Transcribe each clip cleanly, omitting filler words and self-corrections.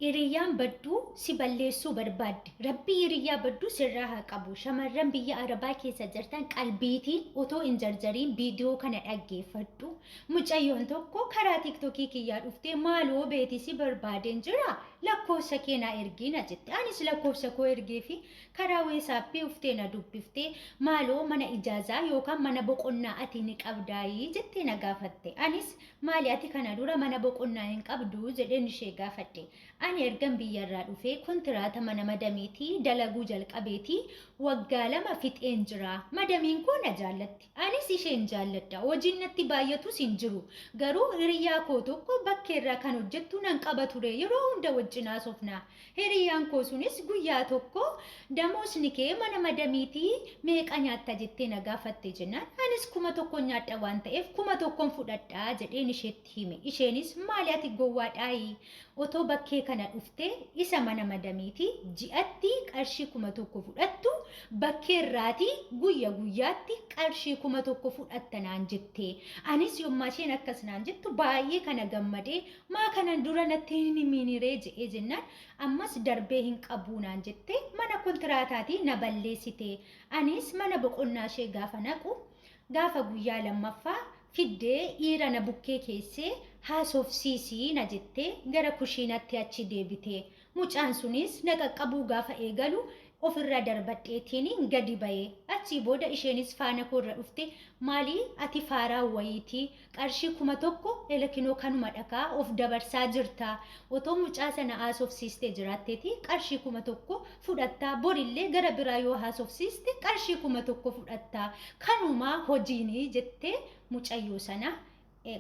Hiriyyaan badduu si balleessuu barbaadde. Rabbi hiriyyaa badduu sirraa haa qabu. Shamarran biyya Arabaa keessa jirtan qalbiitiin otoo hin jarjariin viidiyoo kana dhaggeeffadhu. Mucayyoon tokko karaa tiktokii kiyyaa dhuftee maaloo beetii si barbaadeen jira. Lakkoofsa kee naa ergiina jette. Anis lakkoofsa koo ergee fi karaa weesaappii uftee na dubbiftee maaloo mana ijaazaa yookaan mana boqonnaa ati ni qabdaayii jettee na gaafatte. Anis maali ati kana dura mana boqonnaa hin qabdu jedheen ishee gaafadhe. Ani ergan biyyarraa dhufee kontiraata mana madamiitii dalaguu jalqabeetii waggaa 2 fixeen jira. Madamiin koo na jaallatti. Anis isheen jaalladha. Hojiin natti baay'atus hin jiru. Garuu hiriyyaa koo tokko bakkeerraa kan hojjettu nan qaba ture yeroo hunda wajjin haasofna. Hiriyyaan koo sunis guyyaa tokko damoosni kee mana madamiitii meeqa nyaatta jettee na gaafatte jennaan. Anis 1,000 nyaadha waan ta'eef 1,000 fudhadhaa jedheen isheetti hime. Isheenis maali ati gowwaadhaayi? Otoo bakkee kana dhuftee isa mana madamiitii ji'atti qarshii 1,000 fudhattu bakkeerraatii guyyaatti qarshii 1,000 fudhatta naan jettee. Anis yommaa isheen akkas naan jettu baay'ee kana gammadee maa kanan dura natti hin himiniree jedhee jennaan ammas darbee hin qabu naan jettee mana kontiraataatii na balleessite. Anis mana boqonnaa ishee gaafa naqu gaafa guyyaa lammaffaa fiddee dhiira na bukkee keessee haasofsiisii na jettee gara kushiinatti achi deebite. Mucaan sunis na qaqqabuu gaafa eegalu ofirra darbadheetiin gadi ba'ee. Achii booda isheenis faana koorra dhufte maali ati faaraa wayiitii qarshii 1,000 elekinoo kanuma dhakaa of dabarsaa jirta. Otoo mucaa sana haasofsiistee jiraatteeti qarshii 1,000 fudhattaa. Borillee gara biraa yoo haasofsiiste qarshii 1,000 fudhattaa. Kanumaa hojiinii jettee mucayyoo sana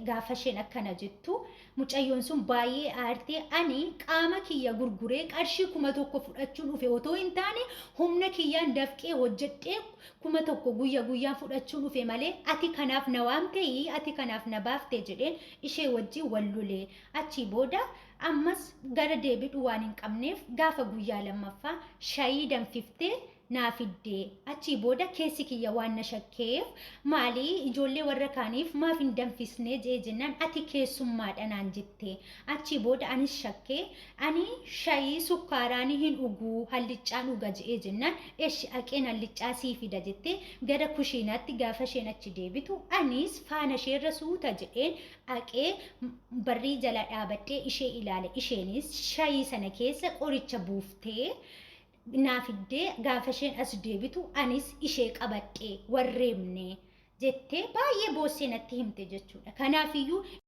gaafa isheen akkana jettu mucayyoon sun baay'ee aartee ani qaama kiyya gurguree qarshii 1,000 fudhachuun dhufe otoo hin taane humna kiyyaan dafqee hojjedhee 1,000 guyyaan fudhachuun dhufe malee ati kanaaf na waamtee ati kanaaf na baaftee jedheen ishee wajjin wal lolee. Achii booda ammas gara deebi'uu waan hin qabneef gaafa guyyaa lammaffaa shayii danfiftee naa fiddee. Achii booda keessi kiyya waan na shakkeef maali ijoollee warra kaaniif maaf hin danfisnee jee jennaan ati keessummaadha naan jette. Achii booda anis shakkee ani shayii sukkaaraan hin dhuguu hallichaan dhuga jee jennaan eeshi aqeen hallichaa sii fida jettee gara kushiinaatti gaafa isheen achi deebitu anis faana isheerra suuta jedheen aqee barrii jala dhaabadhee ishee ilaale. Isheenis shayii sana keessa qoricha buuftee naa fiddee gaafa isheen as deebitu anis ishee qabadhee warreemne jettee baay'ee boossee natti himte jechuudha. Kanaafiyyuu